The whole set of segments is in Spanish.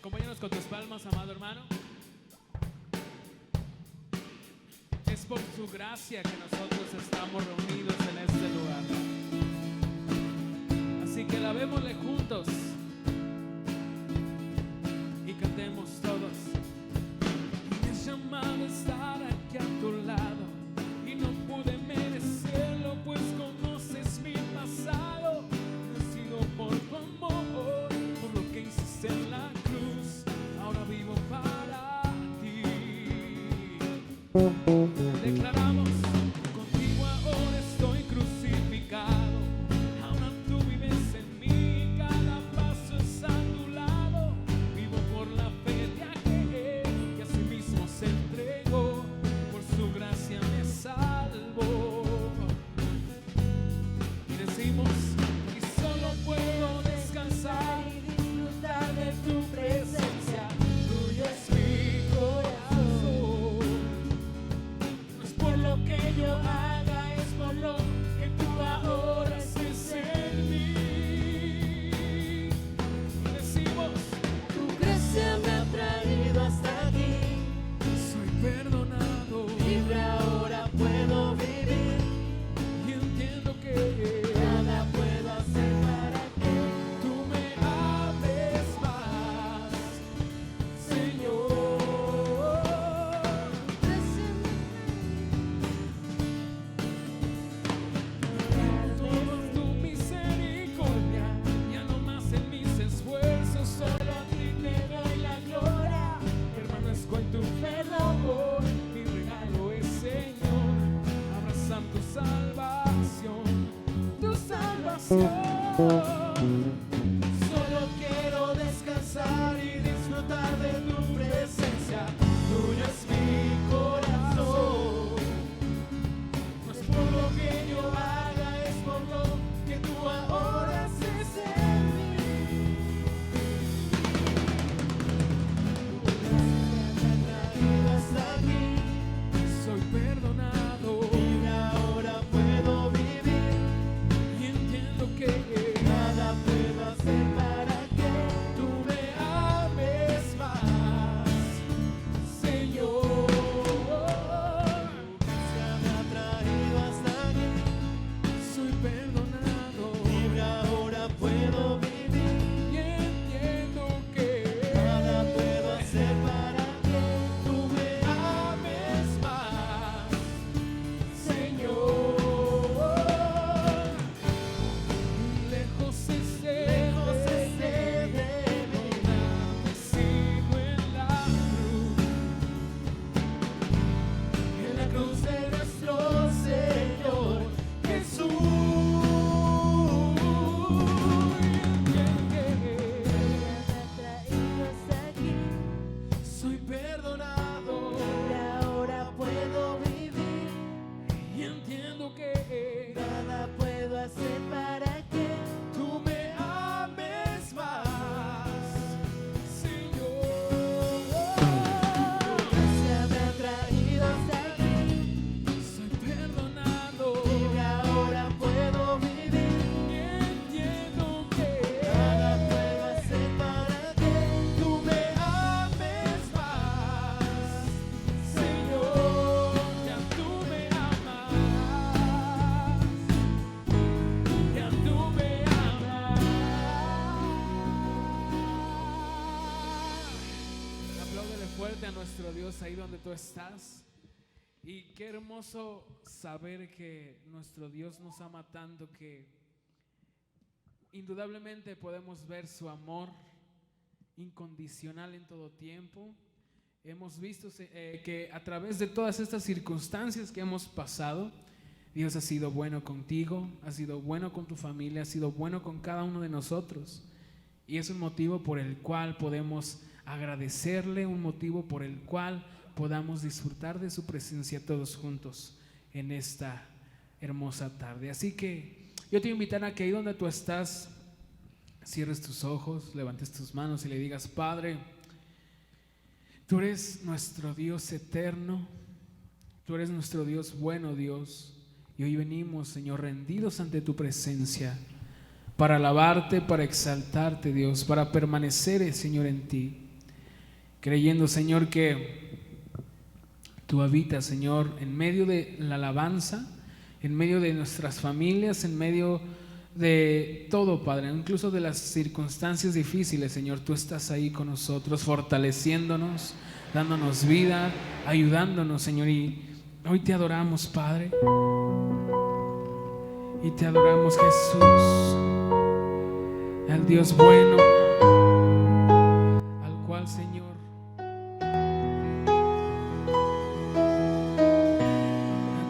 Acompáñanos con tus palmas, amado hermano. Es por su gracia que nosotros estamos reunidos en este lugar. Así que alabémosle juntos y cantemos todos. Me has llamado a estar aquí a tu lado y no pude merecerlo, pues conoces mi pasado. Ha sido por tu amor, por lo que hiciste en la cruz. Ahora vivo para ti. Declaramos, contigo ahora estoy crucificado. Ahora tú vives en mí, cada paso es a tu lado. Vivo por la fe de aquel que a sí mismo se entregó. Por su gracia me salvó. Y decimos, y solo puedo descansar y disfrutar de tu presencia. Tuyo es mi corazón. No es por lo que yo haga, es por lo que tú ahora haces en mí. Y decimos, Tu gracia me ha traído hasta aquí. soy perdonado Libre ahora puedo vivir. y entiendo que Nada puedo hacer para que tú me ames más, Señor. Toda tu misericordia, ya no más en mis esfuerzos, solo a ti te doy la gloria. Permanezco en tu perdón, mi regalo es, Señor, abrazar tu salvación, tu salvación. Solo quiero descansar y disfrutar de tu presencia. Tuyo es mi corazón. No es por lo que yo haga, es por lo que tú ahora haces en mí. traído hasta aquí. Soy perdonado Libre ahora puedo vivir. y entiendo que Nada puedo hacer para que tú me ames más, Señor. tu gracia me ha traído hasta aquí. Soy perdonado Libre ahora puedo vivir. y entiendo que Nada puedo hacer para que tú me ames más, Señor. Lejos esté esté de mí. sigo en la cruz de nuestro Señor Jesús. Me ha traído hasta aquí. Soy perdonado Libre ahora puedo vivir. y entiendo que Nada puedo hacer para que tú me ames más, Señor. tu gracia me ha traído hasta aquí. Soy perdonado Libre ahora puedo vivir. y entiendo que Nada puedo hacer para que tú me ames más, Señor. Ya tú me amas, ya tú me amas. Apláudele fuerte a nuestro Dios ahí donde tú estás. Y qué hermoso saber que nuestro Dios nos ama tanto que indudablemente podemos ver su amor incondicional en todo tiempo. Hemos visto que a través de todas estas circunstancias que hemos pasado, Dios ha sido bueno contigo, ha sido bueno con tu familia, ha sido bueno con cada uno de nosotros. Y es un motivo por el cual podemos agradecerle, un motivo por el cual podamos disfrutar de su presencia todos juntos en esta hermosa tarde. Así que yo te invito a que ahí donde tú estás, cierres tus ojos, levantes tus manos y le digas: Padre, tú eres nuestro Dios eterno, tú eres nuestro Dios bueno, Dios. Y hoy venimos, Señor, rendidos ante tu presencia para alabarte, para exaltarte, Dios, para permanecer, Señor, en ti. creyendo, Señor, que Tú habitas, Señor, en medio de la alabanza, en medio de nuestras familias, en medio de todo, Padre, incluso de las circunstancias difíciles, Señor. Tú estás ahí con nosotros, fortaleciéndonos, dándonos vida, ayudándonos, Señor. Y hoy te adoramos, Padre, y te adoramos, Jesús, el Dios bueno, al cual, Señor,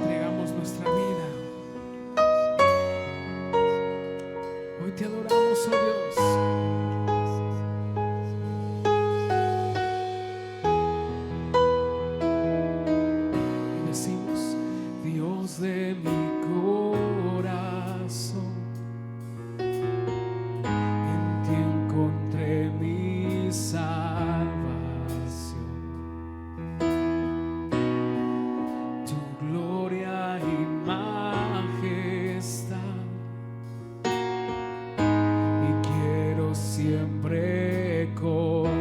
entregamos nuestra vida. Hoy te adoramos, oh Dios. Y decimos: Dios de mi corazón, en ti encontré mi salvación. Tu gloria y majestad, y quiero siempre contemplar.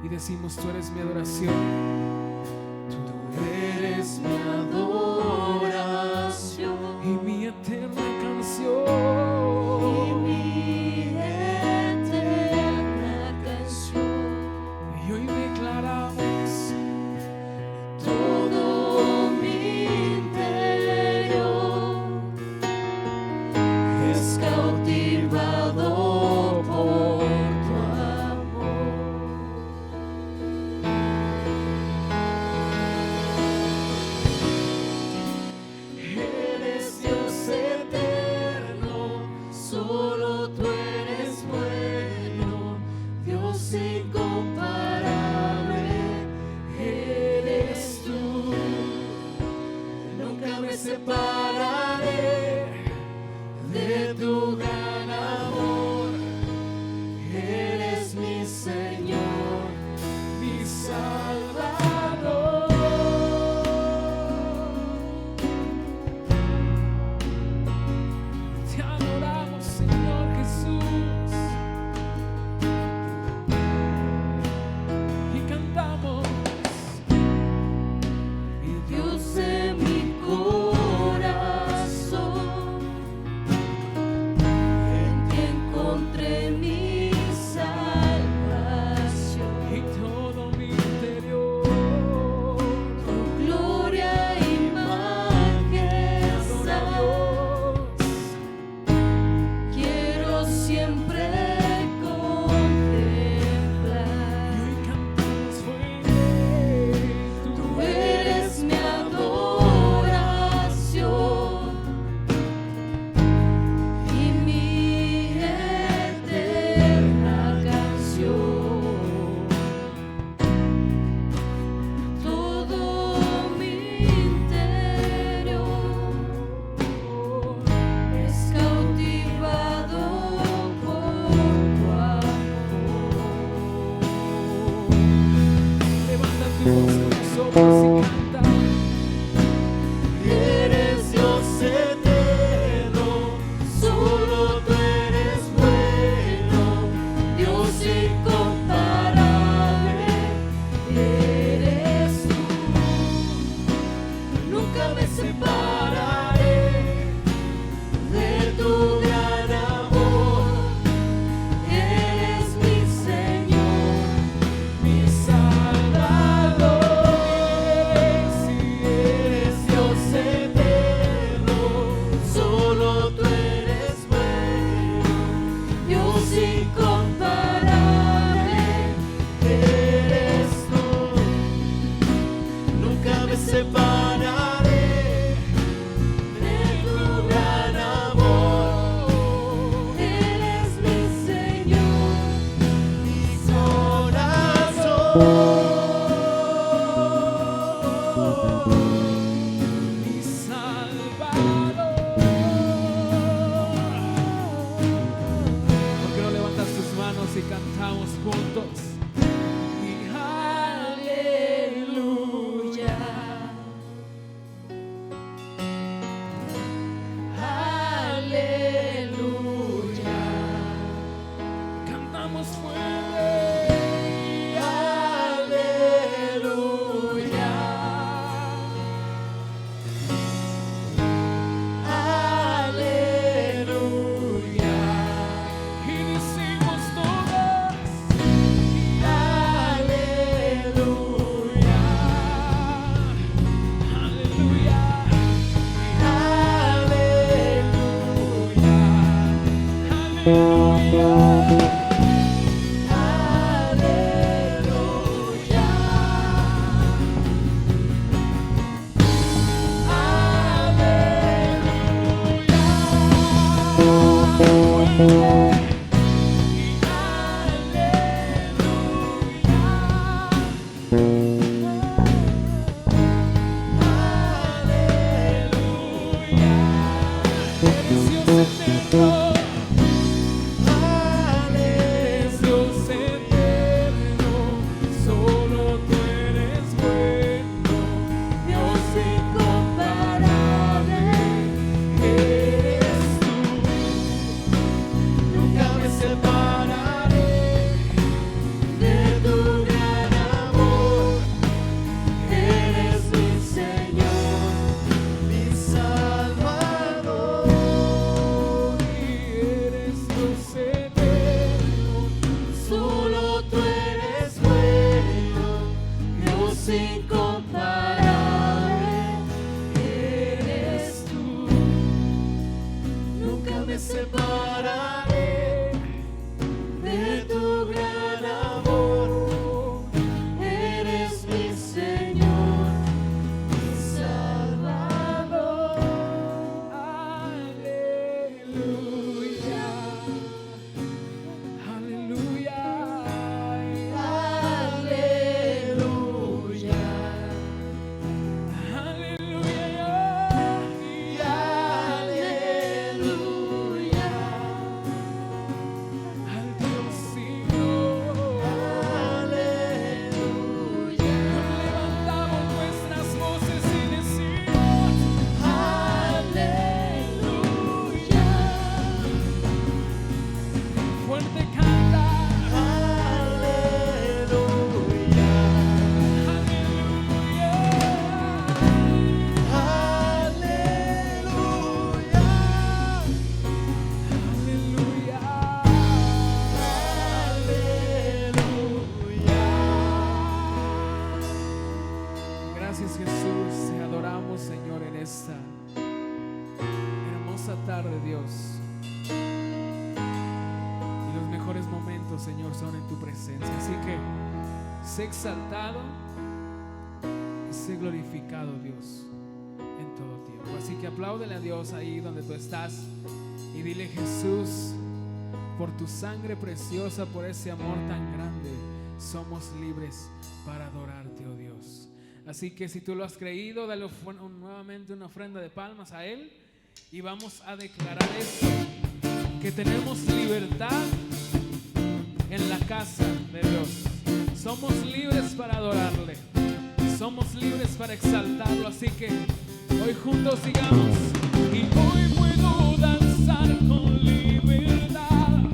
Y decimos: tú eres mi adoración. Tú eres mi adoración y mi eterna canción. Y mi eterna canción. Y hoy declaramos: Todo mi interior es cautivado por tu amor. Eres Dios eterno, solo tú eres bueno, Dios incomparable, eres tú. Nunca me separaré de tu gran amor. Eres mi Señor, mi Salvador. te adoramos, Señor Jesús, y cantamos: Dios de mi corazón, en ti encontré mi salvación. y todo mi interior, Tu gloria y majestad, quiero siempre contemplar. y hoy cantamos fuerte: Tú eres mi adoración y mi eterna canción. Todo mi interior es cautivado por tu amor. Levanta tu voz con nosotros y canta: Eres Dios eterno, solo tú eres bueno, Dios incomparable, eres tú. Nunca me separaré de tu gran amor. Eres mi Señor, mi Salvador. si Eres Dios eterno, solo tú eres bueno, Dios incomparable, eres tú. Nunca me separaré de tu gran amor. Eres mi Señor, mi corazón. mi Salvador. ¿Por qué no levantas tus manos y cantamos juntos? Y Aleluya, aleluya. cantamos fuerte: tarde, Dios. Y los mejores momentos, Señor, son en tu presencia. Así que sé exaltado y sé glorificado, Dios, en todo tiempo. Así que apláudele a Dios ahí donde tú estás y dile: Jesús, por tu sangre preciosa, por ese amor tan grande, somos libres para adorarte, oh Dios. Así que si tú lo has creído, dale nuevamente una ofrenda de palmas a Él y vamos a declarar esto: que tenemos libertad en la casa de Dios. Somos libres para adorarle, somos libres para exaltarlo. Así que hoy juntos sigamos. Y hoy puedo danzar con libertad,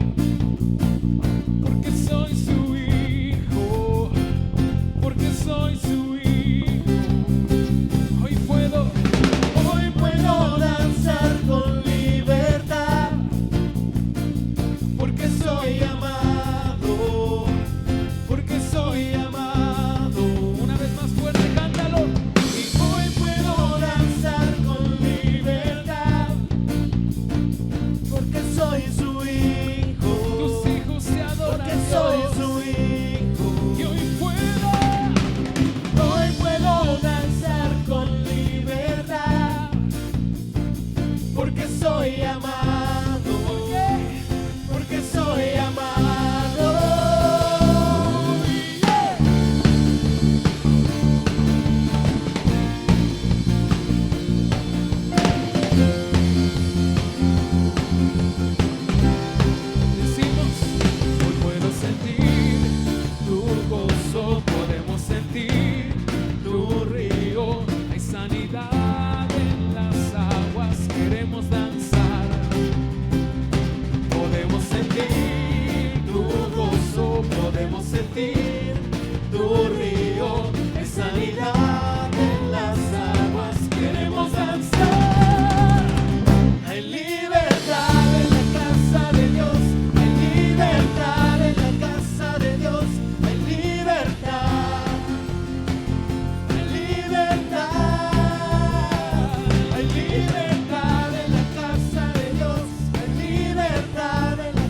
porque soy su hijo, porque soy su hijo. Hoy puedo danzar con libertad, porque soy amado, porque soy amado. Una vez más fuerte, cántalo. y hoy puedo danzar con libertad, porque soy su hijo, Tus hijos se adoran, porque soy Dios. su hijo. Y hoy puedo danzar con libertad, porque soy amado, porque soy amado. decimos: hoy puedo sentir tu gozo, podemos sentir tu río. Hay sanidad en las aguas, queremos danzar. Podemos sentir tu gozo, podemos sentir tu río. Hay sanidad en las aguas, Queremos danzar. hay libertad en la casa de Dios, hay libertad en la casa de Dios, hay libertad, hay libertad, hay libertad en la casa de Dios, hay libertad en la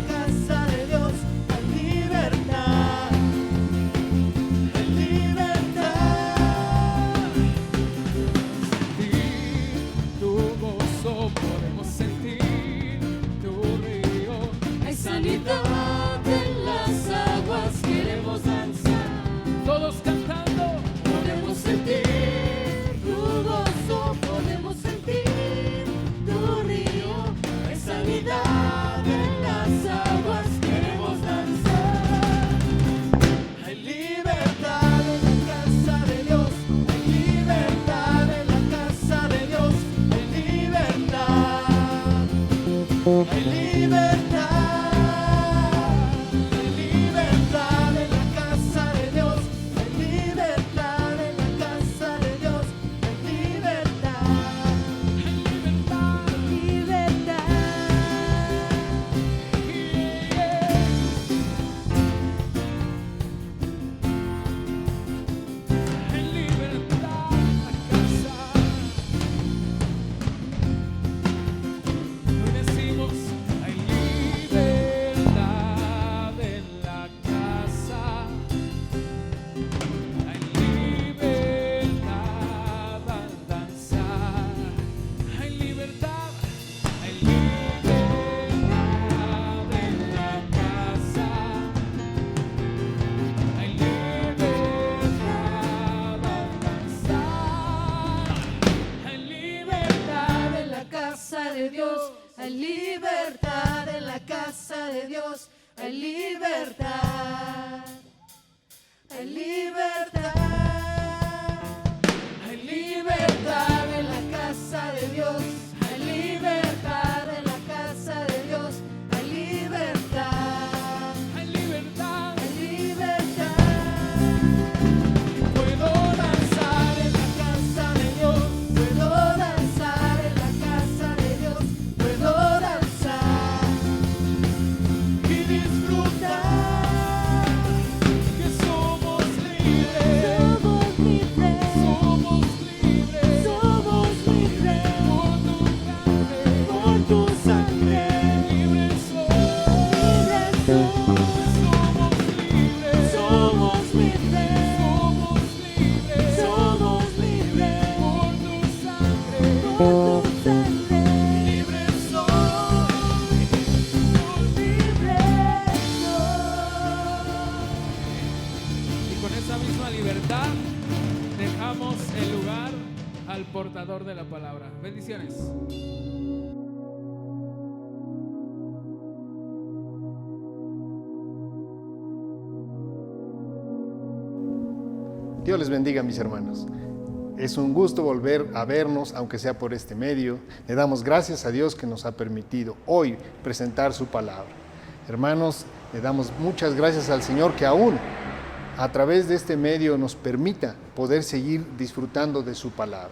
de Dios, hay libertad en la casa de Dios, hay libertad, hay libertad, hay libertad en la casa de Dios, hay libertad en la casa de Dios, hay libertad, hay libertad, hay libertad. Puedo danzar en la casa de Dios, puedo danzar en la casa de Dios, puedo danzar y disfrutar que somos libres, somos libres, somos libres, somos libres por tu sangre, libres somos libres, somos libres, somos libres por tu sangre, libres soy, libres soy. Y con esa misma libertad dejamos el lugar al portador de la palabra. Bendiciones. Dios les bendiga, mis hermanos. Es un gusto volver a vernos, aunque sea por este medio. Le damos gracias a Dios que nos ha permitido hoy presentar su palabra. Hermanos, le damos muchas gracias al Señor que aún a través de este medio nos permita poder seguir disfrutando de su palabra.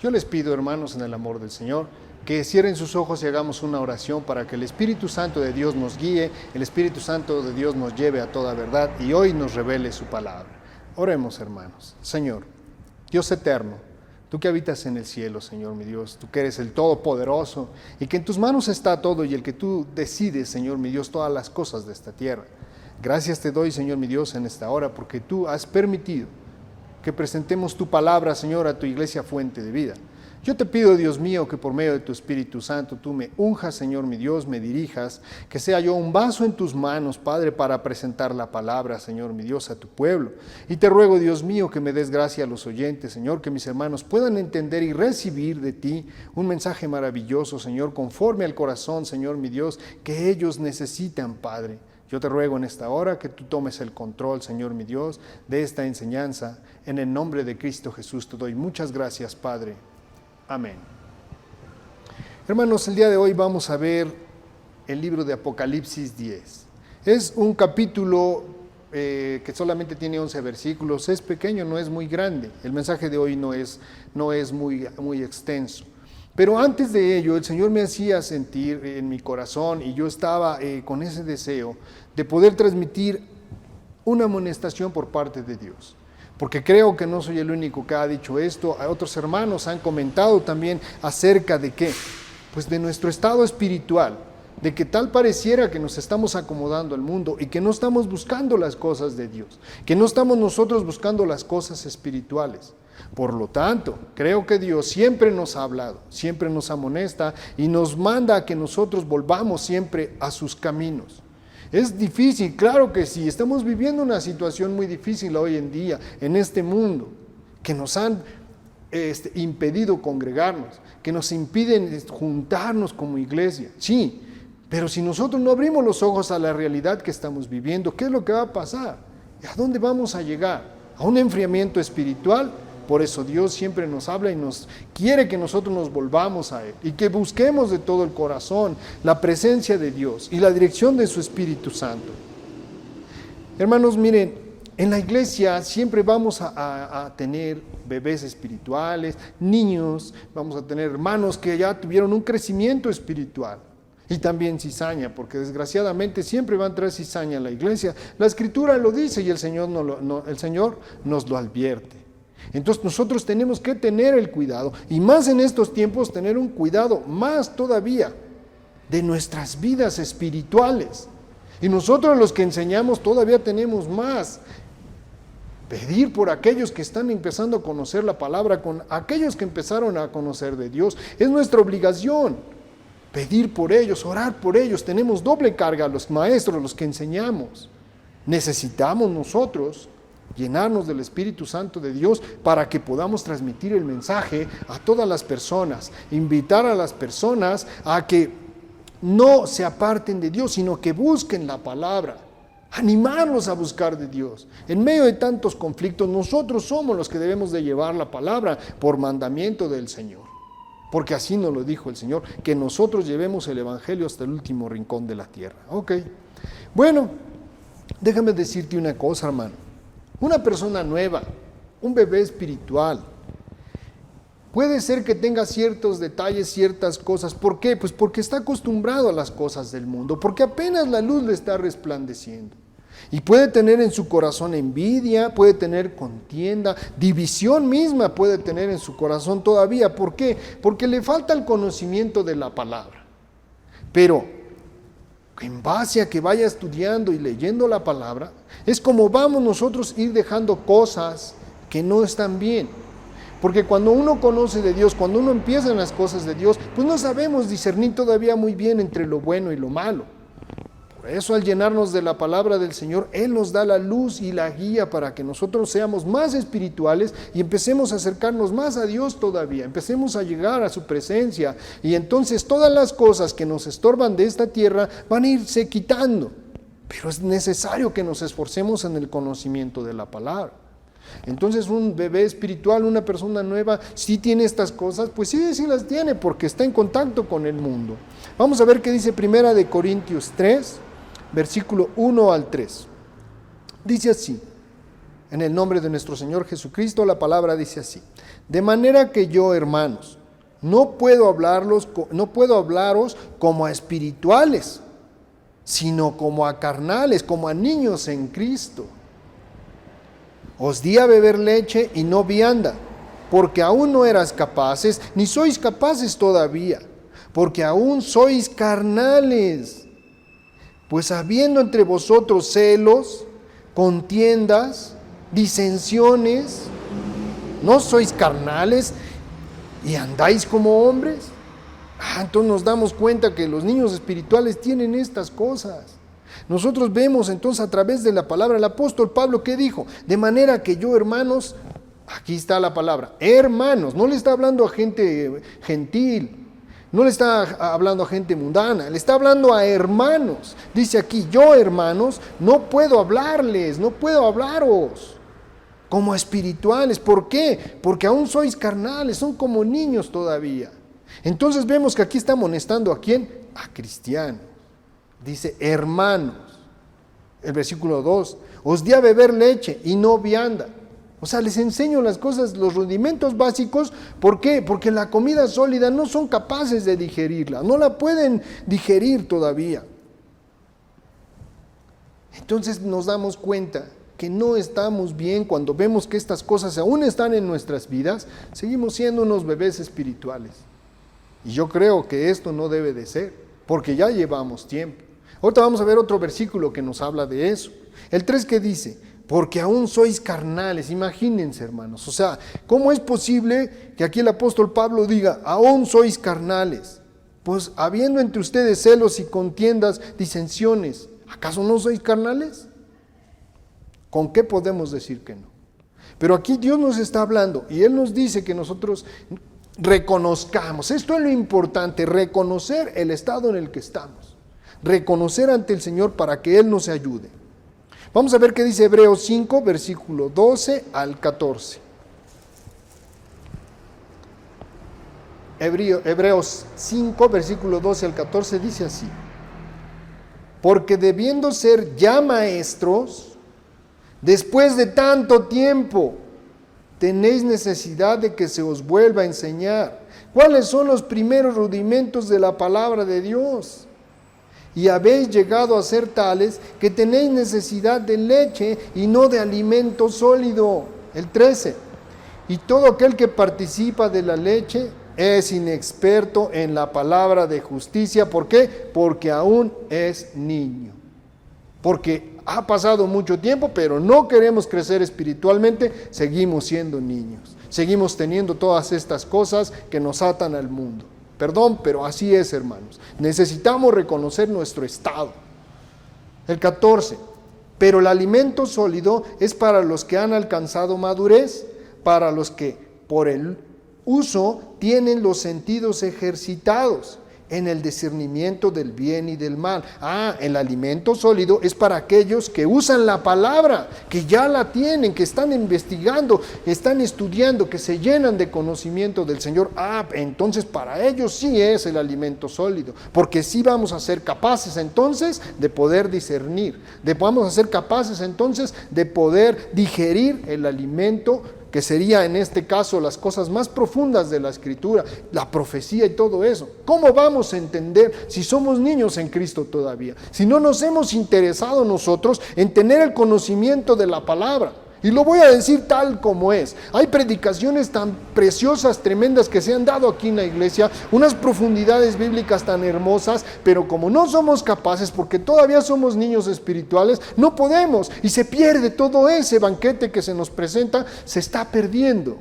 Yo les pido, hermanos, en el amor del Señor, que cierren sus ojos y hagamos una oración para que el Espíritu Santo de Dios nos guíe, el Espíritu Santo de Dios nos lleve a toda verdad y hoy nos revele su palabra. Oremos, hermanos. Señor, Dios eterno, tú que habitas en el cielo, Señor mi Dios, tú que eres el Todopoderoso y que en tus manos está todo y el que tú decides, Señor mi Dios, todas las cosas de esta tierra. Gracias te doy, Señor mi Dios, en esta hora porque tú has permitido que presentemos tu palabra, Señor, a tu iglesia fuente de vida. Yo te pido, Dios mío, que por medio de tu Espíritu Santo tú me unjas, Señor mi Dios, me dirijas, que sea yo un vaso en tus manos, Padre, para presentar la palabra, Señor mi Dios, a tu pueblo. Y te ruego, Dios mío, que me des gracia a los oyentes, Señor, que mis hermanos puedan entender y recibir de ti un mensaje maravilloso, Señor, conforme al corazón, Señor mi Dios, que ellos necesitan, Padre. Yo te ruego en esta hora que tú tomes el control, Señor mi Dios, de esta enseñanza. En el nombre de Cristo Jesús te doy muchas gracias, Padre. Amén. Hermanos, el día de hoy vamos a ver el libro de Apocalipsis 10. Es un capítulo que solamente tiene 11 versículos, es pequeño, no es muy grande. El mensaje de hoy no es muy extenso. Pero antes de ello, el Señor me hacía sentir en mi corazón y yo estaba con ese deseo de poder transmitir una amonestación por parte de Dios. Porque creo que no soy el único que ha dicho esto. Otros hermanos han comentado también acerca de qué, pues de nuestro estado espiritual, de que tal pareciera que nos estamos acomodando al mundo y que no estamos buscando las cosas de Dios, que no estamos nosotros buscando las cosas espirituales. Por lo tanto, creo que Dios siempre nos ha hablado, siempre nos amonesta y nos manda a que nosotros volvamos siempre a sus caminos. Es difícil, claro que sí, estamos viviendo una situación muy difícil hoy en día en este mundo, que nos han impedido congregarnos, que nos impiden juntarnos como iglesia, sí, pero si nosotros no abrimos los ojos a la realidad que estamos viviendo, ¿qué es lo que va a pasar? ¿A dónde vamos a llegar? ¿A un enfriamiento espiritual? Por eso Dios siempre nos habla y nos quiere que nosotros nos volvamos a Él y que busquemos de todo el corazón la presencia de Dios y la dirección de su Espíritu Santo. Hermanos, miren, en la iglesia siempre vamos a tener bebés espirituales, niños, vamos a tener hermanos que ya tuvieron un crecimiento espiritual. Y también cizaña, porque desgraciadamente siempre va a entrar cizaña a la iglesia. La Escritura lo dice y el Señor nos lo advierte. Entonces nosotros tenemos que tener el cuidado, y más en estos tiempos tener un cuidado más todavía de nuestras vidas espirituales. Y nosotros los que enseñamos todavía tenemos más. Pedir por aquellos que están empezando a conocer la palabra, con aquellos que empezaron a conocer de Dios. Es nuestra obligación. Pedir por ellos, orar por ellos. Tenemos doble carga, los maestros, los que enseñamos. Necesitamos nosotros llenarnos del Espíritu Santo de Dios para que podamos transmitir el mensaje a todas las personas. Invitar a las personas a que no se aparten de Dios, sino que busquen la palabra. Animarlos a buscar de Dios. En medio de tantos conflictos, nosotros somos los que debemos de llevar la palabra por mandamiento del Señor. Porque así nos lo dijo el Señor, que nosotros llevemos el Evangelio hasta el último rincón de la tierra. Ok. Bueno, déjame decirte una cosa, hermano. Una persona nueva, un bebé espiritual, puede ser que tenga ciertos detalles, ciertas cosas. ¿Por qué? Pues porque está acostumbrado a las cosas del mundo, porque apenas la luz le está resplandeciendo. Y puede tener en su corazón envidia, puede tener contienda, división misma puede tener en su corazón todavía. ¿Por qué? Porque le falta el conocimiento de la palabra. Pero en base a que vaya estudiando y leyendo la palabra, es como vamos nosotros a ir dejando cosas que no están bien. Porque cuando uno conoce de Dios, cuando uno empieza en las cosas de Dios, pues no sabemos discernir todavía muy bien entre lo bueno y lo malo. Por eso al llenarnos de la palabra del Señor, Él nos da la luz y la guía para que nosotros seamos más espirituales y empecemos a acercarnos más a Dios todavía, empecemos a llegar a su presencia, y entonces todas las cosas que nos estorban de esta tierra van a irse quitando. Pero es necesario que nos esforcemos en el conocimiento de la palabra. Entonces un bebé espiritual, una persona nueva, si tiene estas cosas, pues sí las tiene, porque está en contacto con el mundo. Vamos a ver qué dice 1 Corintios 3, versículo 1 al 3. Dice así, en el nombre de nuestro Señor Jesucristo, la palabra dice así: de manera que yo, hermanos, no puedo hablaros como a espirituales, sino como a carnales, como a niños en Cristo. Os di a beber leche y no vianda, porque aún no eras capaces, ni sois capaces todavía, porque aún sois carnales. Pues habiendo entre vosotros celos, contiendas, disensiones, ¿no sois carnales y andáis como hombres? Entonces nos damos cuenta que los niños espirituales tienen estas cosas. Nosotros vemos entonces a través de la palabra, el apóstol Pablo, ¿qué dijo? De manera que yo, hermanos, aquí está la palabra, hermanos, no le está hablando a gente gentil, no le está hablando a gente mundana, le está hablando a hermanos. Dice aquí, yo, hermanos, no puedo hablarles, no puedo hablaros como espirituales. ¿Por qué? Porque aún sois carnales, son como niños todavía. Entonces vemos que aquí está amonestando ¿a quién? A cristianos. Dice, hermanos, el versículo 2, os di a beber leche y no vianda. O sea, les enseño las cosas, los rudimentos básicos. ¿Por qué? Porque la comida sólida no son capaces de digerirla, no la pueden digerir todavía. Entonces nos damos cuenta que no estamos bien cuando vemos que estas cosas aún están en nuestras vidas. Seguimos siendo unos bebés espirituales. Y yo creo que esto no debe de ser, porque ya llevamos tiempo. Ahorita vamos a ver otro versículo que nos habla de eso. El 3 que dice, porque aún sois carnales. Imagínense, hermanos, o sea, ¿cómo es posible que aquí el apóstol Pablo diga, aún sois carnales? Pues habiendo entre ustedes celos y contiendas, disensiones, ¿acaso no sois carnales? ¿Con qué podemos decir que no? Pero aquí Dios nos está hablando y Él nos dice que nosotros reconozcamos, esto es lo importante, reconocer el estado en el que estamos, reconocer ante el Señor para que Él nos ayude. Vamos a ver qué dice Hebreos 5, versículo 12 al 14. Hebreos 5, versículo 12 al 14 dice así: porque debiendo ser ya maestros, después de tanto tiempo, tenéis necesidad de que se os vuelva a enseñar cuáles son los primeros rudimentos de la palabra de Dios. Y habéis llegado a ser tales que tenéis necesidad de leche y no de alimento sólido. El 13. Y todo aquel que participa de la leche es inexperto en la palabra de justicia. ¿Por qué? Porque aún es niño. Porque ha pasado mucho tiempo, pero no queremos crecer espiritualmente, seguimos siendo niños. Seguimos teniendo todas estas cosas que nos atan al mundo. Perdón, pero así es, hermanos. Necesitamos reconocer nuestro estado. El 14. Pero el alimento sólido es para los que han alcanzado madurez, para los que por el uso tienen los sentidos ejercitados en el discernimiento del bien y del mal. El alimento sólido es para aquellos que usan la palabra, que ya la tienen, que están investigando, están estudiando, que se llenan de conocimiento del Señor. Entonces para ellos sí es el alimento sólido, porque sí vamos a ser capaces entonces de poder discernir, vamos a ser capaces entonces de poder digerir el alimento, que sería en este caso las cosas más profundas de la Escritura, la profecía y todo eso. ¿Cómo vamos a entender si somos niños en Cristo todavía? Si no nos hemos interesado nosotros en tener el conocimiento de la palabra. Y lo voy a decir tal como es. Hay predicaciones tan preciosas, tremendas que se han dado aquí en la iglesia, unas profundidades bíblicas tan hermosas, pero como no somos capaces, porque todavía somos niños espirituales, no podemos, y se pierde todo ese banquete que se nos presenta, se está perdiendo.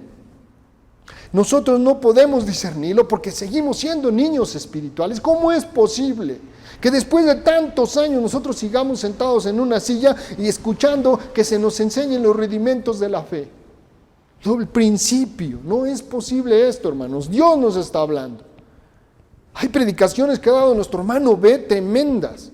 Nosotros no podemos discernirlo porque seguimos siendo niños espirituales. ¿Cómo es posible que después de tantos años nosotros sigamos sentados en una silla y escuchando que se nos enseñen los rudimentos de la fe? El principio, no es posible esto, hermanos. Dios nos está hablando. Hay predicaciones que ha dado nuestro hermano B tremendas.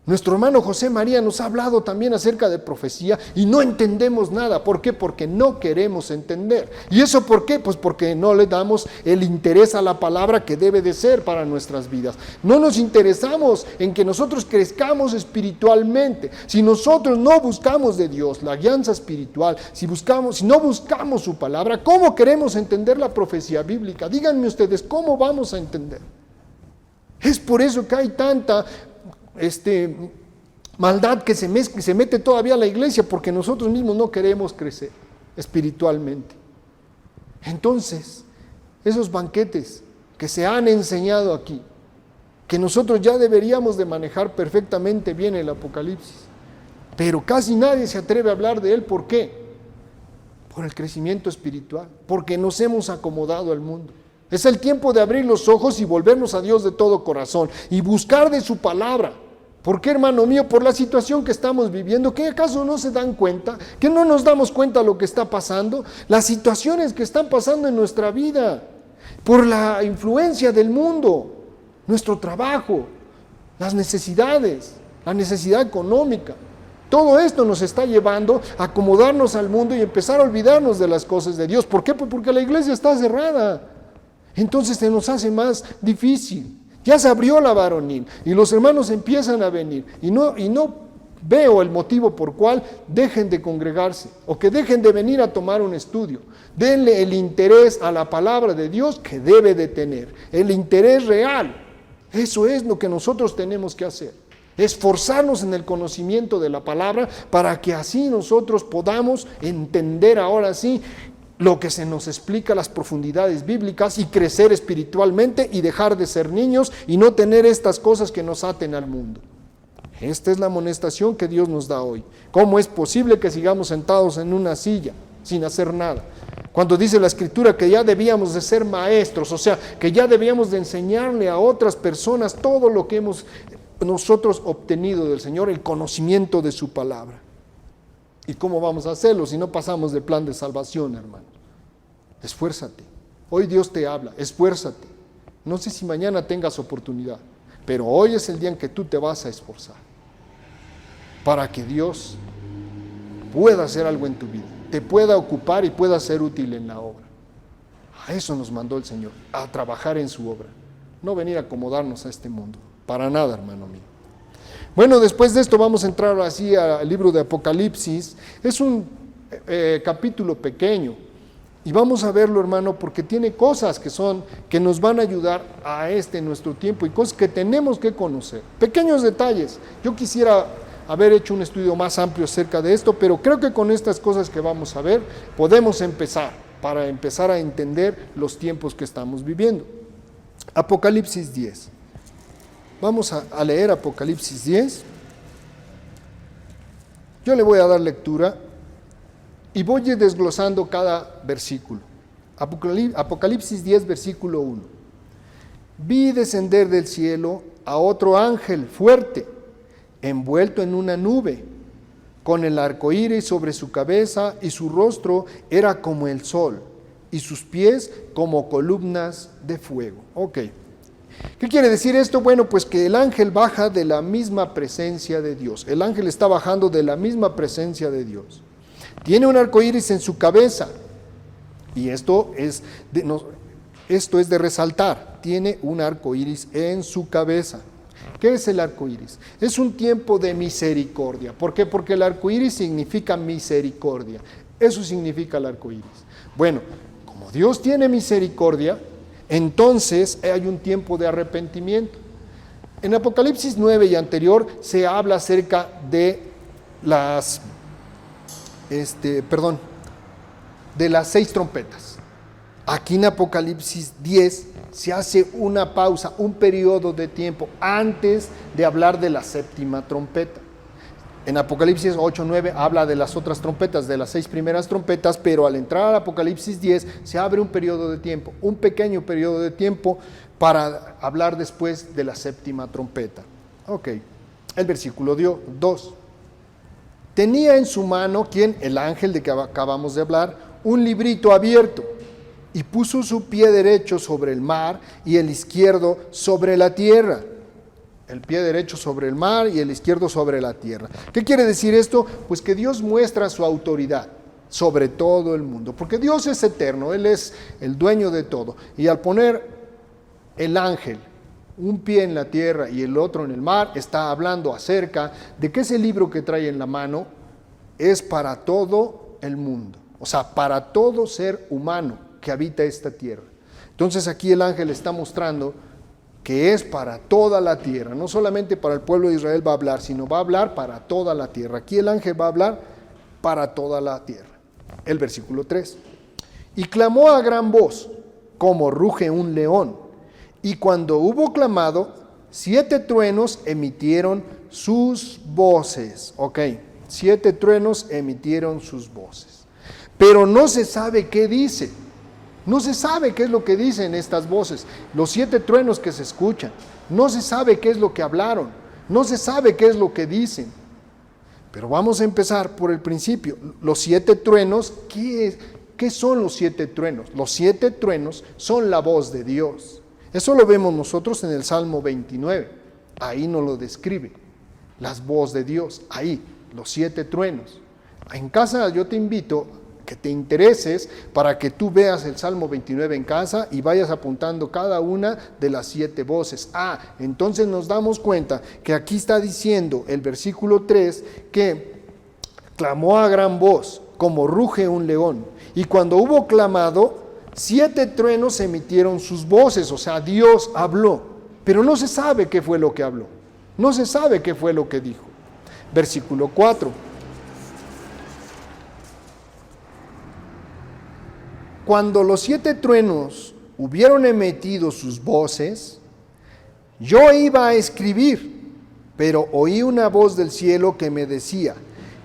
Nuestro hermano José María nos ha hablado también acerca de profecía y no entendemos nada. ¿Por qué? Porque no queremos entender. ¿Y eso por qué? Pues porque no le damos el interés a la palabra que debe de ser para nuestras vidas. No nos interesamos en que nosotros crezcamos espiritualmente. Si nosotros no buscamos de Dios la guianza espiritual, si no buscamos su palabra, ¿cómo queremos entender la profecía bíblica? Díganme ustedes, ¿cómo vamos a entender? Es por eso que hay tanta maldad que se mete todavía a la iglesia, porque nosotros mismos no queremos crecer espiritualmente. Entonces, esos banquetes que se han enseñado aquí, que nosotros ya deberíamos de manejar perfectamente bien el Apocalipsis, pero casi nadie se atreve a hablar de él. ¿Por qué? Por el crecimiento espiritual, porque nos hemos acomodado al mundo. Es el tiempo de abrir los ojos y volvernos a Dios de todo corazón y buscar de su palabra. ¿Por qué, hermano mío? Por la situación que estamos viviendo. ¿Qué acaso no se dan cuenta? ¿Que no nos damos cuenta de lo que está pasando? Las situaciones que están pasando en nuestra vida, por la influencia del mundo, nuestro trabajo, las necesidades, la necesidad económica. Todo esto nos está llevando a acomodarnos al mundo y empezar a olvidarnos de las cosas de Dios. ¿Por qué? Pues porque la iglesia está cerrada. Entonces se nos hace más difícil. Ya se abrió la varonil y los hermanos empiezan a venir y no veo el motivo por cual dejen de congregarse o que dejen de venir a tomar un estudio. Denle el interés a la palabra de Dios que debe de tener, el interés real. Eso es lo que nosotros tenemos que hacer, esforzarnos en el conocimiento de la palabra para que así nosotros podamos entender ahora sí lo que se nos explica, las profundidades bíblicas, y crecer espiritualmente y dejar de ser niños y no tener estas cosas que nos aten al mundo. Esta es la amonestación que Dios nos da hoy. ¿Cómo es posible que sigamos sentados en una silla sin hacer nada? Cuando dice la Escritura que ya debíamos de ser maestros, o sea, que ya debíamos de enseñarle a otras personas todo lo que hemos nosotros obtenido del Señor, el conocimiento de su palabra. ¿Y cómo vamos a hacerlo si no pasamos del plan de salvación, hermano? Esfuérzate. Hoy Dios te habla, esfuérzate. No sé si mañana tengas oportunidad, pero hoy es el día en que tú te vas a esforzar para que Dios pueda hacer algo en tu vida, te pueda ocupar y pueda ser útil en la obra. A eso nos mandó el Señor, a trabajar en su obra. No venir a acomodarnos a este mundo. Para nada, hermano mío. Bueno, después de esto vamos a entrar así al libro de Apocalipsis. Es un capítulo pequeño. Y vamos a verlo, hermano, porque tiene cosas que nos van a ayudar a nuestro tiempo y cosas que tenemos que conocer. Pequeños detalles. Yo quisiera haber hecho un estudio más amplio acerca de esto, pero creo que con estas cosas que vamos a ver podemos empezar, para empezar a entender los tiempos que estamos viviendo. Apocalipsis 10. Vamos a leer Apocalipsis 10. Yo le voy a dar lectura y voy a ir desglosando cada versículo. Apocalipsis 10, versículo 1. Vi descender del cielo a otro ángel fuerte, envuelto en una nube, con el arco iris sobre su cabeza, y su rostro era como el sol, y sus pies como columnas de fuego. Ok. ¿Qué quiere decir esto? Bueno, pues que el ángel baja de la misma presencia de Dios. El ángel está bajando de la misma presencia de Dios. Tiene un arco iris en su cabeza. Y esto es de resaltar. Tiene un arco iris en su cabeza. ¿Qué es el arco iris? Es un tiempo de misericordia. ¿Por qué? Porque el arco iris significa misericordia. Eso significa el arco iris. Bueno, como Dios tiene misericordia, entonces hay un tiempo de arrepentimiento. En Apocalipsis 9 y anterior se habla acerca de las 6 trompetas. Aquí en Apocalipsis 10 se hace una pausa, un periodo de tiempo antes de hablar de la 7ª trompeta. En Apocalipsis 8, 9 habla de las otras trompetas, de las 6 primeras trompetas, pero al entrar al Apocalipsis 10 se abre un periodo de tiempo, un pequeño periodo de tiempo para hablar después de la 7ª trompeta. Ok, el versículo 2. Tenía en su mano, ¿quién? El ángel de que acabamos de hablar, un librito abierto, y puso su pie derecho sobre el mar y el izquierdo sobre la tierra. El pie derecho sobre el mar y el izquierdo sobre la tierra. ¿Qué quiere decir esto? Pues que Dios muestra su autoridad sobre todo el mundo, porque Dios es eterno, Él es el dueño de todo. Y al poner el ángel un pie en la tierra y el otro en el mar, está hablando acerca de que ese libro que trae en la mano es para todo el mundo, o sea, para todo ser humano que habita esta tierra. Entonces aquí el ángel está mostrando que es para toda la tierra, no solamente para el pueblo de Israel va a hablar, sino va a hablar para toda la tierra. Aquí el ángel va a hablar para toda la tierra. El versículo 3. Y clamó a gran voz, como ruge un león, y cuando hubo clamado, 7 truenos emitieron sus voces. Ok, 7 truenos emitieron sus voces. Pero no se sabe qué dice. No se sabe qué es lo que dicen estas voces, los 7 truenos que se escuchan. No se sabe qué es lo que hablaron, no se sabe qué es lo que dicen. Pero vamos a empezar por el principio. Los 7 truenos, ¿qué son los 7 truenos? Los 7 truenos son la voz de Dios. Eso lo vemos nosotros en el Salmo 29. Ahí nos lo describe, las voces de Dios, ahí, los 7 truenos. En casa yo te invito que te intereses para que tú veas el Salmo 29 en casa y vayas apuntando cada una de las 7 voces. Entonces nos damos cuenta que aquí está diciendo el versículo 3 que clamó a gran voz, como ruge un león. Y cuando hubo clamado, 7 truenos emitieron sus voces, o sea, Dios habló, pero no se sabe qué fue lo que habló, no se sabe qué fue lo que dijo. Versículo 4. Cuando los 7 truenos hubieron emitido sus voces, yo iba a escribir, pero oí una voz del cielo que me decía,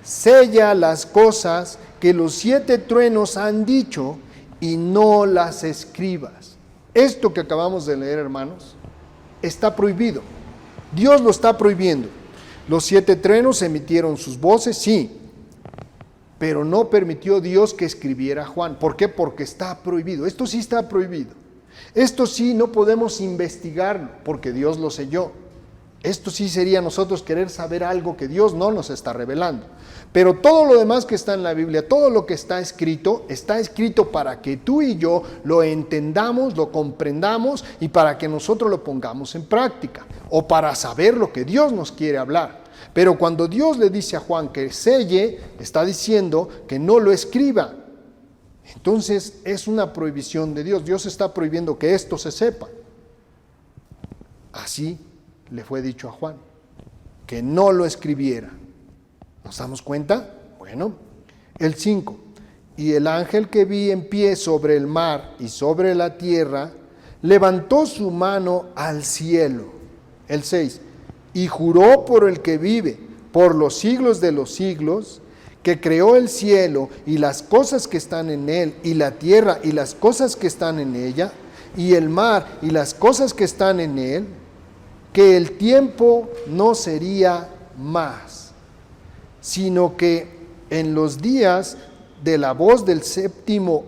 sella las cosas que los 7 truenos han dicho y no las escribas. Esto que acabamos de leer, hermanos, está prohibido. Dios lo está prohibiendo. Los 7 truenos emitieron sus voces, sí, pero no permitió Dios que escribiera Juan. ¿Por qué? Porque está prohibido. Esto sí está prohibido. Esto sí no podemos investigarlo, porque Dios lo selló. Esto sí sería nosotros querer saber algo que Dios no nos está revelando. Pero todo lo demás que está en la Biblia, todo lo que está escrito para que tú y yo lo entendamos, lo comprendamos y para que nosotros lo pongamos en práctica o para saber lo que Dios nos quiere hablar. Pero cuando Dios le dice a Juan que selle, está diciendo que no lo escriba. Entonces es una prohibición de Dios. Dios está prohibiendo que esto se sepa. Así le fue dicho a Juan, que no lo escribiera. ¿Nos damos cuenta? Bueno, el 5. Y el ángel que vi en pie sobre el mar y sobre la tierra, levantó su mano al cielo. El 6. Y juró por el que vive por los siglos de los siglos, que creó el cielo y las cosas que están en él, y la tierra y las cosas que están en ella, y el mar y las cosas que están en él, que el tiempo no sería más, sino que en los días de la voz del séptimo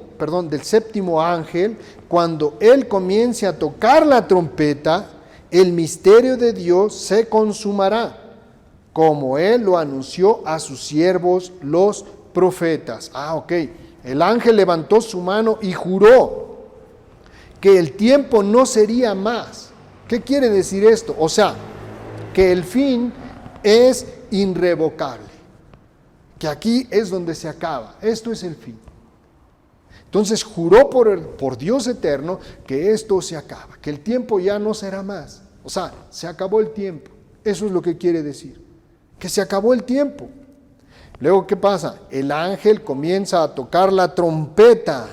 ángel, cuando él comience a tocar la trompeta, el misterio de Dios se consumará, como él lo anunció a sus siervos los profetas. El ángel levantó su mano y juró que el tiempo no sería más. ¿Qué quiere decir esto? O sea, que el fin es irrevocable, que aquí es donde se acaba. Esto es el fin. Entonces juró por Dios eterno que esto se acaba, que el tiempo ya no será más. O sea, se acabó el tiempo. Eso es lo que quiere decir, que se acabó el tiempo. Luego, ¿qué pasa? El ángel comienza a tocar la trompeta,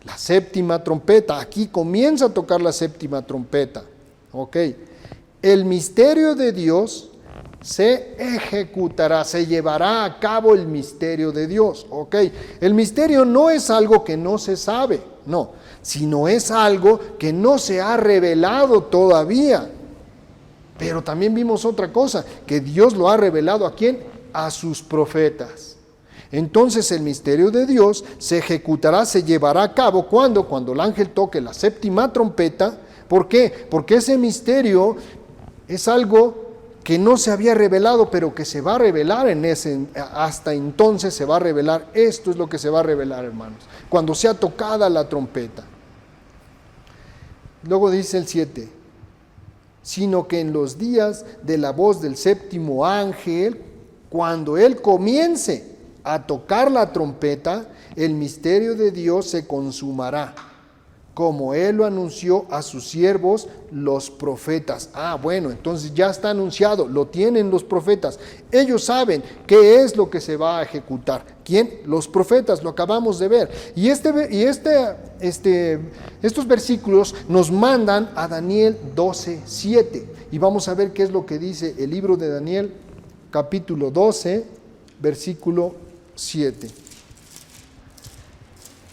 la séptima trompeta. Aquí comienza a tocar la séptima trompeta. El misterio de Dios se ejecutará, se llevará a cabo el misterio de Dios. El misterio no es algo que no se sabe, no, sino es algo que no se ha revelado todavía. Pero también vimos otra cosa, que Dios lo ha revelado ¿a quién? A sus profetas. Entonces el misterio de Dios se ejecutará, se llevará a cabo. ¿Cuándo? Cuando el ángel toque la séptima trompeta. ¿Por qué? Porque ese misterio es algo que no se había revelado, pero que se va a revelar hasta entonces se va a revelar. Esto es lo que se va a revelar, hermanos, cuando sea tocada la trompeta. Luego dice el 7, sino que en los días de la voz del séptimo ángel, cuando él comience a tocar la trompeta, el misterio de Dios se consumará, como él lo anunció a sus siervos los profetas. Bueno, entonces ya está anunciado, lo tienen los profetas. Ellos saben qué es lo que se va a ejecutar. ¿Quién? Los profetas, lo acabamos de ver. Y estos versículos nos mandan a Daniel 12:7. Y vamos a ver qué es lo que dice el libro de Daniel, capítulo 12, versículo 7.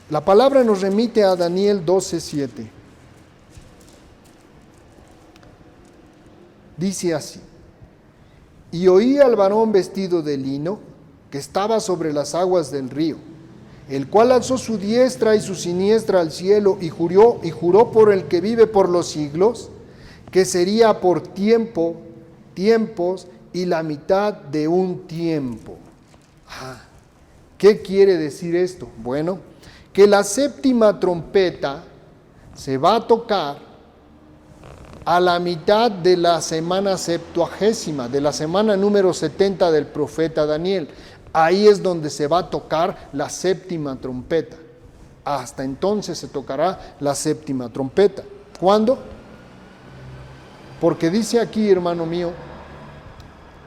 La palabra nos remite a Daniel 12:7. Dice así: y oí al varón vestido de lino que estaba sobre las aguas del río, el cual alzó su diestra y su siniestra al cielo y juró por el que vive por los siglos, que sería por tiempos y la mitad de un tiempo. ¿Qué quiere decir esto? Bueno, que la séptima trompeta se va a tocar a la mitad de la semana septuagésima, de la semana número 70 del profeta Daniel. Ahí es donde se va a tocar la séptima trompeta. Hasta entonces se tocará la séptima trompeta. ¿Cuándo? Porque dice aquí, hermano mío,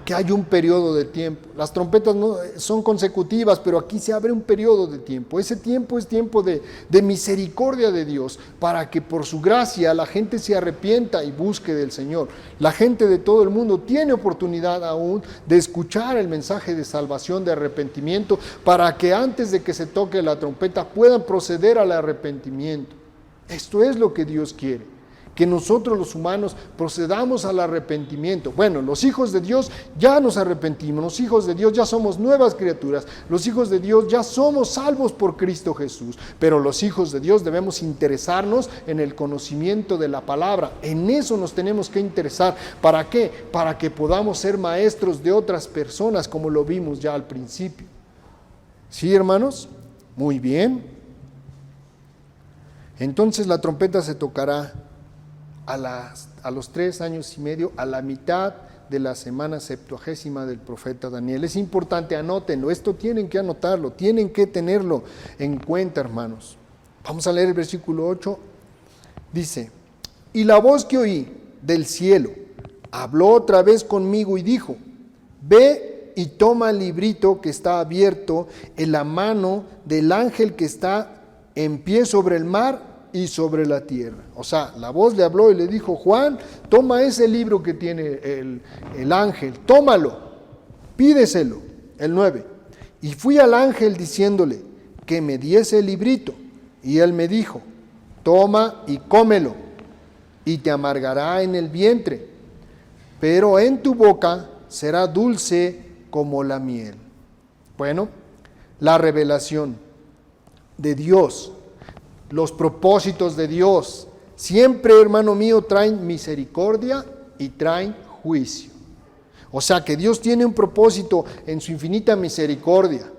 que hay un periodo de tiempo. Las trompetas no son consecutivas, pero aquí se abre un periodo de tiempo. Ese tiempo es tiempo de misericordia de Dios, para que por su gracia la gente se arrepienta y busque del Señor. La gente de todo el mundo tiene oportunidad aún de escuchar el mensaje de salvación, de arrepentimiento, para que antes de que se toque la trompeta puedan proceder al arrepentimiento. Esto es lo que Dios quiere, que nosotros los humanos procedamos al arrepentimiento. Bueno, los hijos de Dios ya nos arrepentimos, los hijos de Dios ya somos nuevas criaturas, los hijos de Dios ya somos salvos por Cristo Jesús, pero los hijos de Dios debemos interesarnos en el conocimiento de la palabra. En eso nos tenemos que interesar. ¿Para qué? Para que podamos ser maestros de otras personas, como lo vimos ya al principio. ¿Sí, hermanos? Muy bien. Entonces la trompeta se tocará a los 3 años y medio, a la mitad de la semana 70ª del profeta Daniel. Es importante, anótenlo, esto tienen que anotarlo, tienen que tenerlo en cuenta, hermanos. Vamos a leer el versículo 8, dice: y la voz que oí del cielo habló otra vez conmigo y dijo: ve y toma el librito que está abierto en la mano del ángel que está en pie sobre el mar y sobre la tierra. O sea, la voz le habló y le dijo: Juan, toma ese libro que tiene el ángel, tómalo, pídeselo. El 9. Y fui al ángel diciéndole que me diese el librito, y él me dijo: toma y cómelo, y te amargará en el vientre, pero en tu boca será dulce como la miel. Bueno, la revelación de Dios, los propósitos de Dios, siempre, hermano mío, traen misericordia y traen juicio. O sea que Dios tiene un propósito en su infinita misericordia,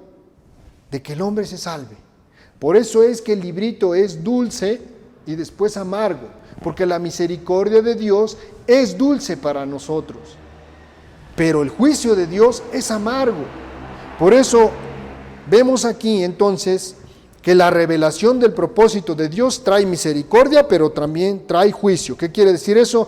de que el hombre se salve. Por eso es que el librito es dulce y después amargo, porque la misericordia de Dios es dulce para nosotros, pero el juicio de Dios es amargo. Por eso vemos aquí entonces que la revelación del propósito de Dios trae misericordia, pero también trae juicio. ¿Qué quiere decir eso?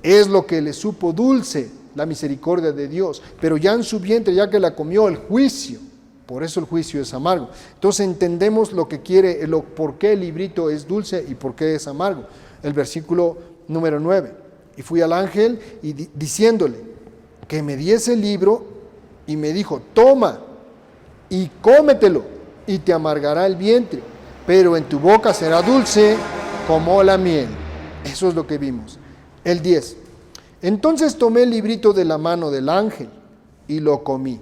Es lo que le supo dulce, la misericordia de Dios, pero ya en su vientre, ya que la comió, el juicio. Por eso el juicio es amargo. Entonces entendemos lo que quiere, por qué el librito es dulce y por qué es amargo. El versículo número 9. Y fui al ángel y diciéndole que me diese el libro, y me dijo: toma y cómetelo, y te amargará el vientre, pero en tu boca será dulce como la miel. Eso es lo que vimos. El 10. Entonces tomé el librito de la mano del ángel y lo comí,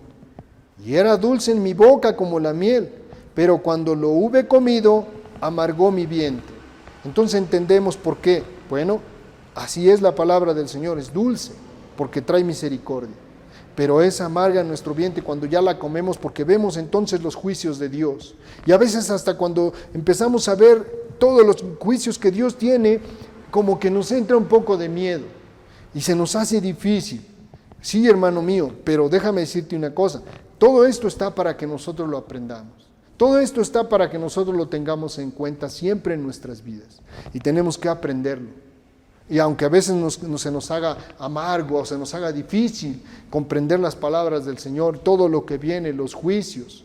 y era dulce en mi boca como la miel, pero cuando lo hube comido, amargó mi vientre. Entonces entendemos por qué. Bueno, así es la palabra del Señor, es dulce, porque trae misericordia, pero es amarga en nuestro vientre cuando ya la comemos, porque vemos entonces los juicios de Dios. Y a veces hasta cuando empezamos a ver todos los juicios que Dios tiene, como que nos entra un poco de miedo y se nos hace difícil. Sí, hermano mío, pero déjame decirte una cosa: todo esto está para que nosotros lo aprendamos. Todo esto está para que nosotros lo tengamos en cuenta siempre en nuestras vidas, y tenemos que aprenderlo. Y aunque a veces se nos haga amargo o se nos haga difícil comprender las palabras del Señor, todo lo que viene, los juicios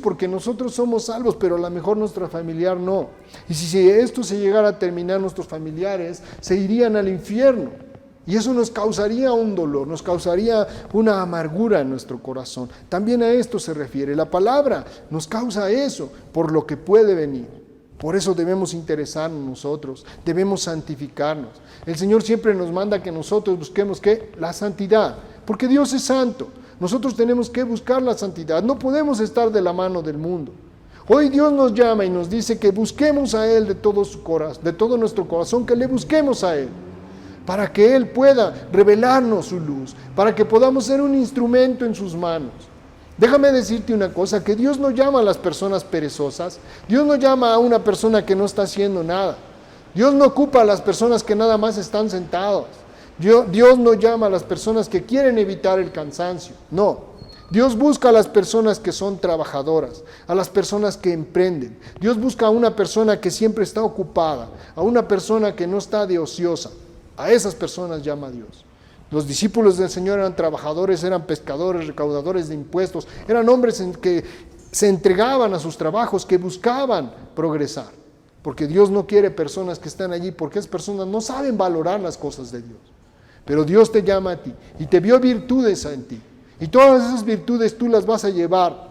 porque nosotros somos salvos, pero a lo mejor nuestro familiar no. Y si esto se llegara a terminar, nuestros familiares se irían al infierno. Y eso nos causaría un dolor, nos causaría una amargura en nuestro corazón. También a esto se refiere. La palabra nos causa eso, por lo que puede venir. Por eso debemos interesarnos nosotros, debemos santificarnos. El Señor siempre nos manda que nosotros busquemos ¿qué? La santidad, porque Dios es santo. Nosotros tenemos que buscar la santidad, no podemos estar de la mano del mundo. Hoy Dios nos llama y nos dice que busquemos a Él de todo nuestro corazón, que le busquemos a Él, para que Él pueda revelarnos su luz, para que podamos ser un instrumento en sus manos. Déjame decirte una cosa, que Dios no llama a las personas perezosas, Dios no llama a una persona que no está haciendo nada, Dios no ocupa a las personas que nada más están sentadas, Dios no llama a las personas que quieren evitar el cansancio, no. Dios busca a las personas que son trabajadoras, a las personas que emprenden. Dios busca a una persona que siempre está ocupada, a una persona que no está de ociosa. A esas personas llama a Dios. Los discípulos del Señor eran trabajadores, eran pescadores, recaudadores de impuestos, eran hombres que se entregaban a sus trabajos, que buscaban progresar, porque Dios no quiere personas que están allí, porque esas personas no saben valorar las cosas de Dios. Pero Dios te llama a ti y te vio virtudes en ti, y todas esas virtudes tú las vas a llevar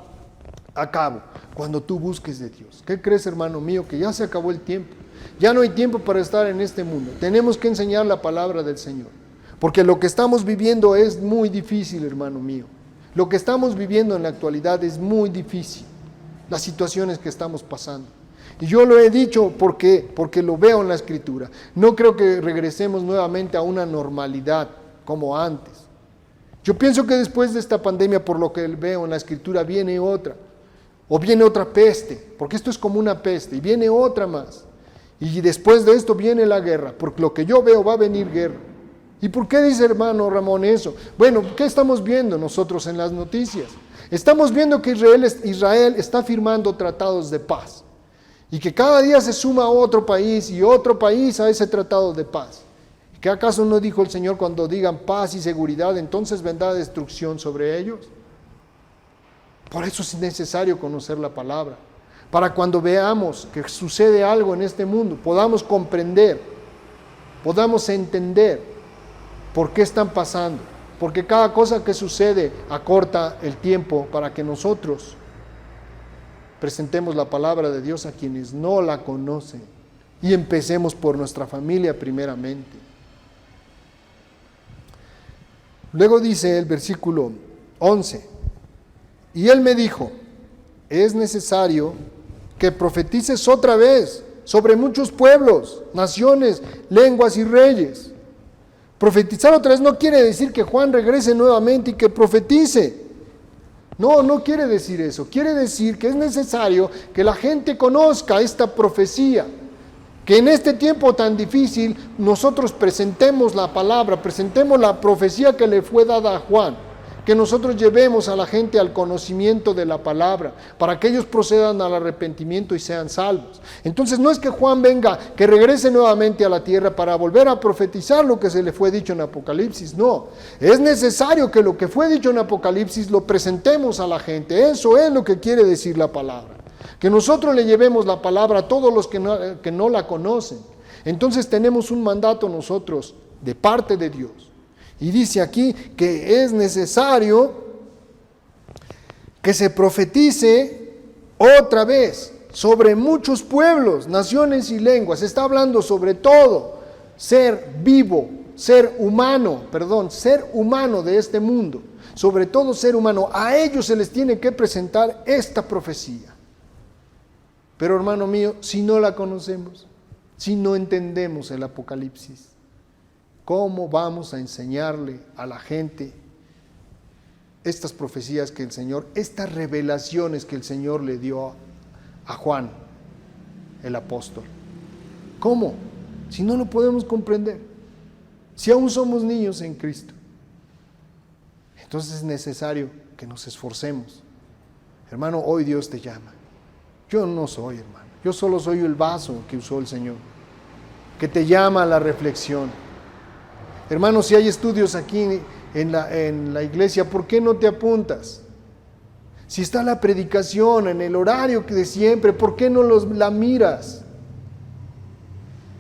a cabo cuando tú busques de Dios. ¿Qué crees, hermano mío? Que ya se acabó el tiempo. Ya no hay tiempo para estar en este mundo. Tenemos que enseñar la palabra del Señor. Porque lo que estamos viviendo es muy difícil, hermano mío. Lo que estamos viviendo en la actualidad es muy difícil. Las situaciones que estamos pasando. Y yo lo he dicho porque lo veo en la Escritura. No creo que regresemos nuevamente a una normalidad como antes. Yo pienso que después de esta pandemia, por lo que veo en la Escritura, viene otra. O viene otra peste, porque esto es como una peste, y viene otra más. Y después de esto viene la guerra, porque lo que yo veo va a venir guerra. ¿Y por qué dice hermano Ramón eso? Bueno, ¿qué estamos viendo nosotros en las noticias? Estamos viendo que Israel está firmando tratados de paz. Y que cada día se suma otro país y otro país a ese tratado de paz. ¿Qué acaso no dijo el Señor cuando digan paz y seguridad, entonces vendrá destrucción sobre ellos? Por eso es necesario conocer la palabra. Para cuando veamos que sucede algo en este mundo, podamos comprender, podamos entender por qué están pasando. Porque cada cosa que sucede acorta el tiempo para que nosotros presentemos la palabra de Dios a quienes no la conocen. Y empecemos por nuestra familia primeramente. Luego dice el versículo 11, y él me dijo, es necesario que profetices otra vez sobre muchos pueblos, naciones, lenguas y reyes. Profetizar otra vez no quiere decir que Juan regrese nuevamente y que profetice. No quiere decir eso. Quiere decir que es necesario que la gente conozca esta profecía. Que en este tiempo tan difícil nosotros presentemos la palabra, presentemos la profecía que le fue dada a Juan. Que nosotros llevemos a la gente al conocimiento de la palabra, para que ellos procedan al arrepentimiento y sean salvos. Entonces no es que Juan venga, que regrese nuevamente a la tierra para volver a profetizar lo que se le fue dicho en Apocalipsis, no. Es necesario que lo que fue dicho en Apocalipsis lo presentemos a la gente. Eso es lo que quiere decir la palabra. Que nosotros le llevemos la palabra a todos los que no la conocen. Entonces tenemos un mandato nosotros de parte de Dios. Y dice aquí que es necesario que se profetice otra vez sobre muchos pueblos, naciones y lenguas. Está hablando sobre todo ser vivo, ser humano de este mundo. Sobre todo ser humano. A ellos se les tiene que presentar esta profecía. Pero hermano mío, si no la conocemos, si no entendemos el Apocalipsis, ¿cómo vamos a enseñarle a la gente estas profecías que el Señor, estas revelaciones que el Señor le dio a Juan, el apóstol? ¿Cómo? Si no lo podemos comprender, si aún somos niños en Cristo. Entonces es necesario que nos esforcemos. Hermano, hoy Dios te llama. Yo no soy, hermano. Yo solo soy el vaso que usó el Señor, que te llama a la reflexión. Hermano, si hay estudios aquí en la iglesia, ¿por qué no te apuntas? Si está la predicación en el horario que de siempre, ¿por qué no la miras?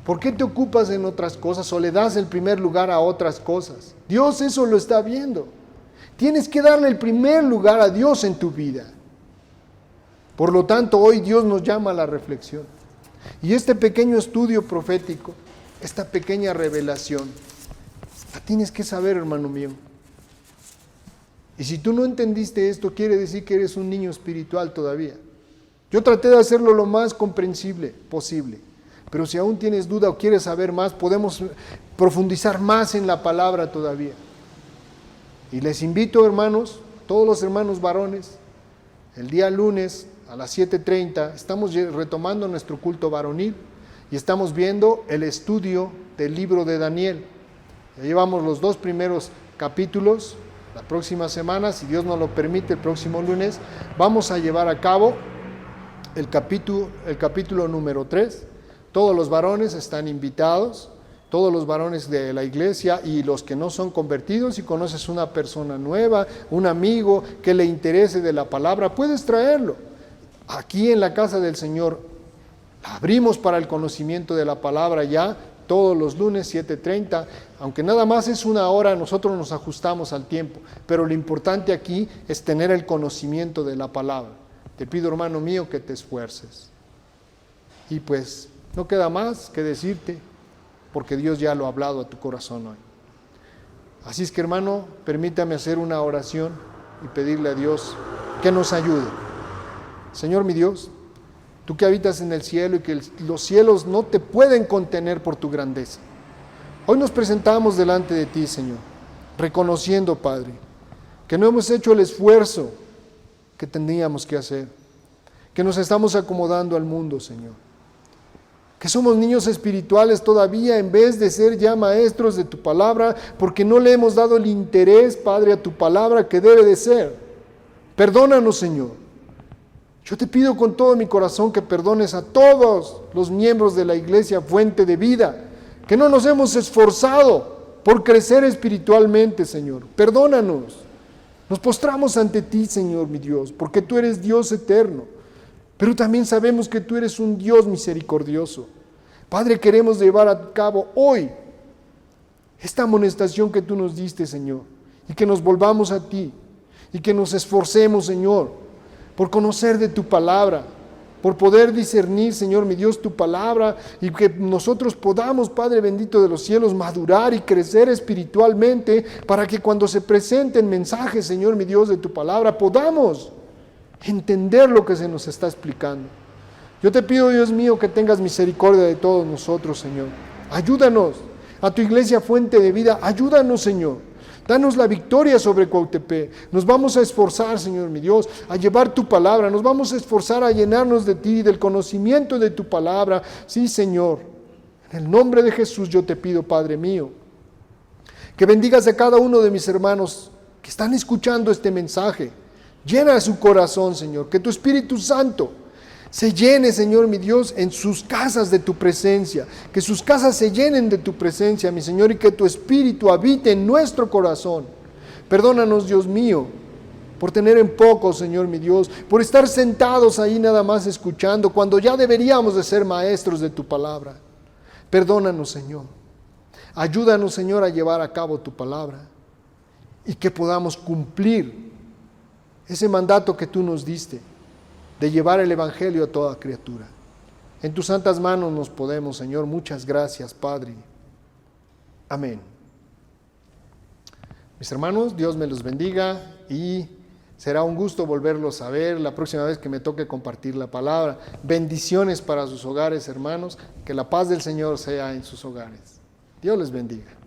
¿Por qué te ocupas en otras cosas o le das el primer lugar a otras cosas? Dios eso lo está viendo. Tienes que darle el primer lugar a Dios en tu vida. Por lo tanto, hoy Dios nos llama a la reflexión. Y este pequeño estudio profético, esta pequeña revelación, la tienes que saber, hermano mío. Y si tú no entendiste esto, quiere decir que eres un niño espiritual todavía. Yo traté de hacerlo lo más comprensible posible. Pero si aún tienes duda o quieres saber más, podemos profundizar más en la palabra todavía. Y les invito, hermanos, todos los hermanos varones, el día lunes a las 7:30 estamos retomando nuestro culto varonil y estamos viendo el estudio del libro de Daniel. Ya llevamos los 2 primeros capítulos. La próxima semana, si Dios nos lo permite, el próximo lunes, vamos a llevar a cabo el capítulo número 3. Todos los varones están invitados, todos los varones de la iglesia y los que no son convertidos. Si conoces una persona nueva, un amigo que le interese de la palabra, puedes traerlo. Aquí en la casa del Señor abrimos para el conocimiento de la palabra ya todos los lunes 7:30, aunque nada más es 1 hora, nosotros nos ajustamos al tiempo, pero lo importante aquí es tener el conocimiento de la palabra. Te pido, hermano mío, que te esfuerces. Y pues No queda más que decirte, porque Dios ya lo ha hablado a tu corazón hoy. Así es que, hermano, permítame hacer una oración y pedirle a Dios que nos ayude. Señor mi Dios, tú que habitas en el cielo y que los cielos no te pueden contener por tu grandeza. Hoy nos presentamos delante de ti, Señor, reconociendo, Padre, que no hemos hecho el esfuerzo que tendríamos que hacer, que nos estamos acomodando al mundo, Señor, que somos niños espirituales todavía en vez de ser ya maestros de tu palabra, porque no le hemos dado el interés, Padre, a tu palabra que debe de ser. Perdónanos, Señor. Yo te pido con todo mi corazón que perdones a todos los miembros de la iglesia Fuente de Vida, que no nos hemos esforzado por crecer espiritualmente, Señor. Perdónanos. Nos postramos ante ti, Señor, mi Dios, porque tú eres Dios eterno, pero también sabemos que tú eres un Dios misericordioso. Padre, queremos llevar a cabo hoy esta amonestación que tú nos diste, Señor, y que nos volvamos a ti, y que nos esforcemos, Señor, por conocer de tu palabra, por poder discernir, Señor, mi Dios, tu palabra, y que nosotros podamos, Padre bendito de los cielos, madurar y crecer espiritualmente, para que cuando se presenten mensajes, Señor, mi Dios, de tu palabra, podamos entender lo que se nos está explicando. Yo te pido, Dios mío, que tengas misericordia de todos nosotros, Señor. Ayúdanos, a tu iglesia Fuente de Vida, ayúdanos, Señor. Danos la victoria sobre Cuautepec. Nos vamos a esforzar, Señor mi Dios, a llevar tu palabra. Nos vamos a esforzar a llenarnos de ti, del conocimiento de tu palabra. Sí, Señor. En el nombre de Jesús yo te pido, Padre mío, que bendigas a cada uno de mis hermanos que están escuchando este mensaje. Llena su corazón, Señor. Que tu Espíritu Santo se llene, Señor mi Dios, en sus casas de tu presencia, que sus casas se llenen de tu presencia, mi Señor, y que tu Espíritu habite en nuestro corazón. Perdónanos, Dios mío, por tener en poco, Señor mi Dios, por estar sentados ahí nada más escuchando, cuando ya deberíamos de ser maestros de tu palabra. Perdónanos, Señor. Ayúdanos, Señor, a llevar a cabo tu palabra y que podamos cumplir ese mandato que tú nos diste, de llevar el Evangelio a toda criatura. En tus santas manos nos podemos, Señor. Muchas gracias, Padre. Amén. Mis hermanos, Dios me los bendiga y será un gusto volverlos a ver la próxima vez que me toque compartir la palabra. Bendiciones para sus hogares, hermanos. Que la paz del Señor sea en sus hogares. Dios les bendiga.